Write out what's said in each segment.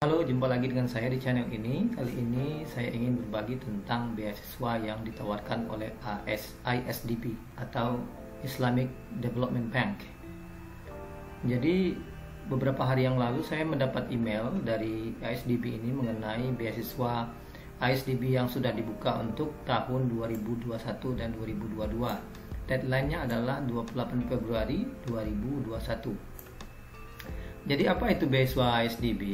Halo, jumpa lagi dengan saya di channel ini. Kali ini saya ingin berbagi tentang beasiswa yang ditawarkan oleh ISDB atau Islamic Development Bank. Jadi beberapa hari yang lalu saya mendapat email dari ISDB ini mengenai beasiswa ISDB yang sudah dibuka untuk tahun 2021 dan 2022. Deadline-nya adalah 28 Februari 2021. Jadi apa itu beasiswa ISDB?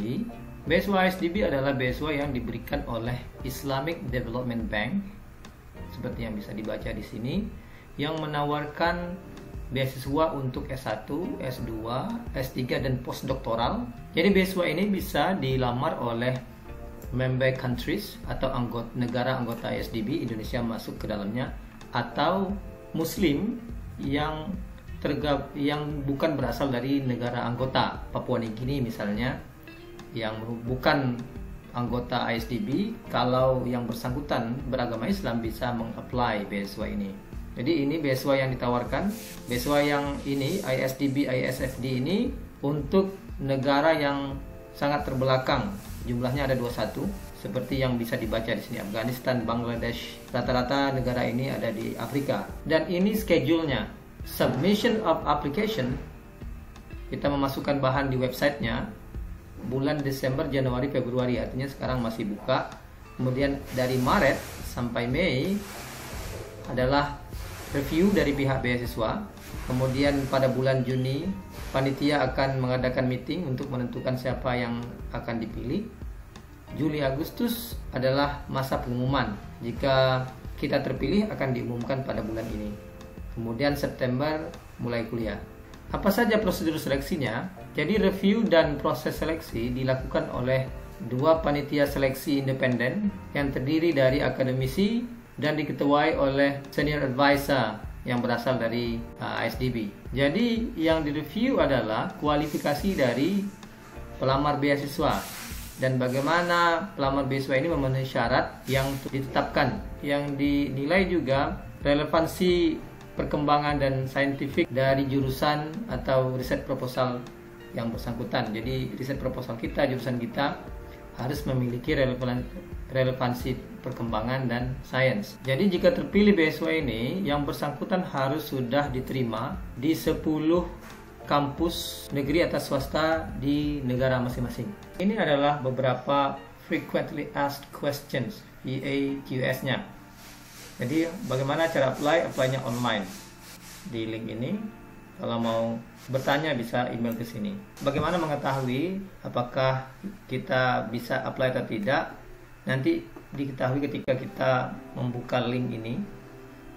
Beasiswa ISDB adalah beasiswa yang diberikan oleh Islamic Development Bank, seperti yang bisa dibaca di sini, yang menawarkan beasiswa untuk S1, S2, S3 dan postdoktoral. Jadi beasiswa ini bisa dilamar oleh member countries atau negara anggota ISDB, Indonesia masuk ke dalamnya, atau Muslim yang bukan berasal dari negara anggota, Papua Nugini misalnya, yang bukan anggota ISDB. Kalau yang bersangkutan beragama Islam bisa mengapply beasiswa ini. Jadi ini beasiswa yang ditawarkan. Beasiswa yang ini ISDB, ISFD ini untuk negara yang sangat terbelakang. Jumlahnya ada 21 seperti yang bisa dibaca di sini, Afghanistan, Bangladesh. Rata-rata negara ini ada di Afrika. Dan ini schedule-nya. Submission of application, kita memasukkan bahan di websitenya bulan Desember, Januari, Februari, artinya sekarang masih buka. Kemudian dari Maret sampai Mei adalah review dari pihak beasiswa. Kemudian pada bulan Juni panitia akan mengadakan meeting untuk menentukan siapa yang akan dipilih. Juli, Agustus adalah masa pengumuman. Jika kita terpilih akan diumumkan pada bulan ini. Kemudian September mulai kuliah. Apa saja prosedur seleksinya? Jadi review dan proses seleksi dilakukan oleh dua panitia seleksi independen yang terdiri dari akademisi dan diketuai oleh senior advisor yang berasal dari ISDB. Jadi yang direview adalah kualifikasi dari pelamar beasiswa dan bagaimana pelamar beasiswa ini memenuhi syarat yang ditetapkan. Yang dinilai juga relevansi perkembangan dan saintifik dari jurusan atau riset proposal yang bersangkutan. Jadi riset proposal kita, jurusan kita harus memiliki relevansi perkembangan dan sains. Jadi jika terpilih beasiswa ini, yang bersangkutan harus sudah diterima di 10 kampus negeri atau swasta di negara masing-masing. Ini adalah beberapa frequently asked questions, FAQs-nya. Jadi bagaimana cara apply-nya online di link ini. Kalau mau bertanya bisa email ke sini. Bagaimana mengetahui apakah kita bisa apply atau tidak? Nanti diketahui ketika kita membuka link ini.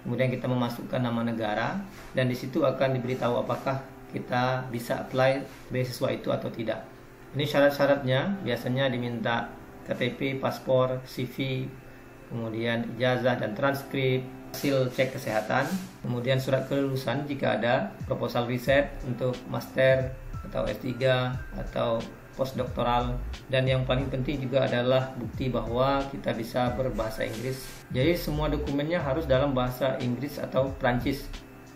Kemudian kita memasukkan nama negara dan di situ akan diberitahu apakah kita bisa apply beasiswa itu atau tidak. Ini syarat-syaratnya, biasanya diminta KTP, paspor, CV, kemudian ijazah dan transkrip, hasil cek kesehatan, kemudian surat kelulusan jika ada, proposal riset untuk master atau S3 atau postdoktoral, dan yang paling penting juga adalah bukti bahwa kita bisa berbahasa Inggris. Jadi semua dokumennya harus dalam bahasa Inggris atau Prancis.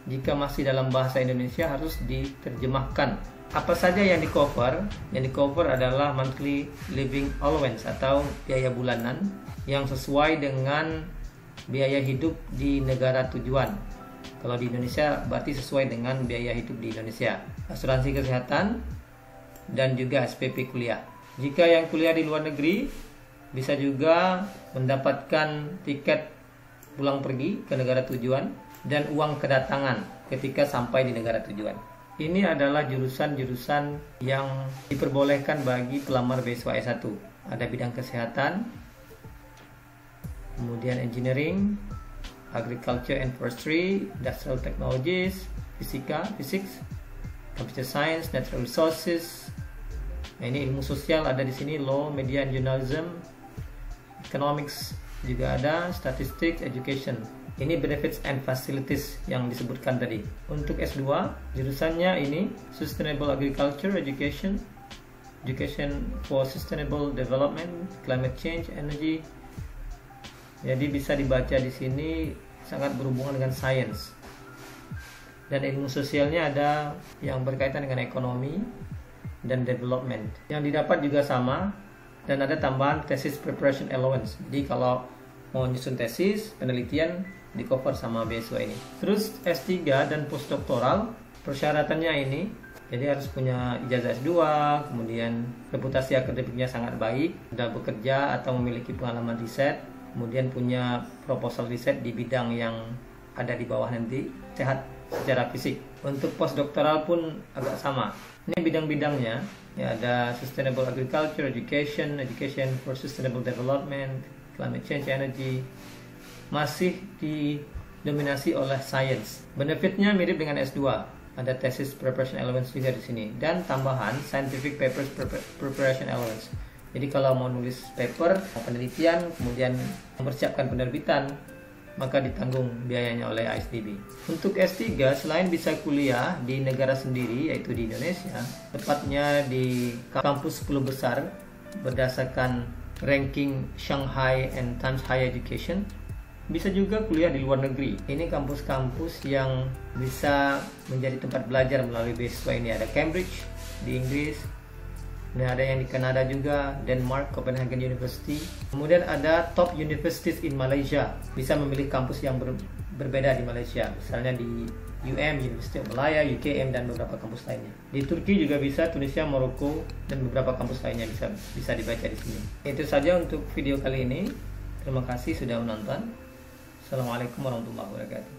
Jika masih dalam bahasa Indonesia harus diterjemahkan. Apa saja yang di cover? Yang di cover adalah monthly living allowance atau biaya bulanan yang sesuai dengan biaya hidup di negara tujuan. Kalau di Indonesia berarti sesuai dengan biaya hidup di Indonesia. Asuransi kesehatan dan juga SPP kuliah. Jika yang kuliah di luar negeri bisa juga mendapatkan tiket pulang pergi ke negara tujuan dan uang kedatangan ketika sampai di negara tujuan. Ini adalah jurusan-jurusan yang diperbolehkan bagi pelamar beasiswa S1. Ada bidang kesehatan, kemudian engineering, agriculture and forestry, industrial technologies, physics, computer science, natural resources. Nah, ini ilmu sosial ada di sini, law, media and journalism, economics juga ada, statistics, education. Ini benefits and facilities yang disebutkan tadi. Untuk S2, jurusannya ini Sustainable Agriculture Education, Education for Sustainable Development, Climate Change, Energy. Jadi bisa dibaca di sini sangat berhubungan dengan sains. Dan ilmu sosialnya ada yang berkaitan dengan ekonomi dan development. Yang didapat juga sama, Dan ada tambahan thesis preparation allowance. Jadi kalau mau nyusun tesis, penelitian di cover sama beasiswa ini. Terus S3 dan postdoktoral, persyaratannya ini, jadi harus punya ijazah S2, kemudian reputasi akademiknya sangat baik, sudah bekerja atau memiliki pengalaman riset, kemudian punya proposal riset di bidang yang ada di bawah nanti, sehat secara fisik. Untuk postdoktoral pun agak sama. Ini bidang-bidangnya, ya ada sustainable agriculture, education for sustainable development, climate change, energy, masih didominasi oleh science. Benefitnya mirip dengan S2. Ada thesis preparation allowance juga di sini, dan tambahan scientific papers preparation allowance. Jadi kalau mau nulis paper, penelitian, kemudian mempersiapkan penerbitan, maka ditanggung biayanya oleh ISDB. Untuk S3, selain bisa kuliah di negara sendiri, yaitu di Indonesia, tepatnya di kampus 10 besar berdasarkan ranking Shanghai and Times Higher Education, bisa juga kuliah di luar negeri. Ini kampus-kampus yang bisa menjadi tempat belajar melalui beasiswa ini. Ada Cambridge di Inggris, nah, ada yang di Kanada juga, Denmark, Copenhagen University. Kemudian ada top universities in Malaysia. Bisa memilih kampus yang berbeda di Malaysia. Misalnya di University of Malaya, UKM, dan beberapa kampus lainnya. Di Turki juga bisa, Tunisia, Maroko, dan beberapa kampus lainnya bisa dibaca di sini. Itu saja untuk video kali ini. Terima kasih sudah menonton. Assalamualaikum warahmatullahi wabarakatuh.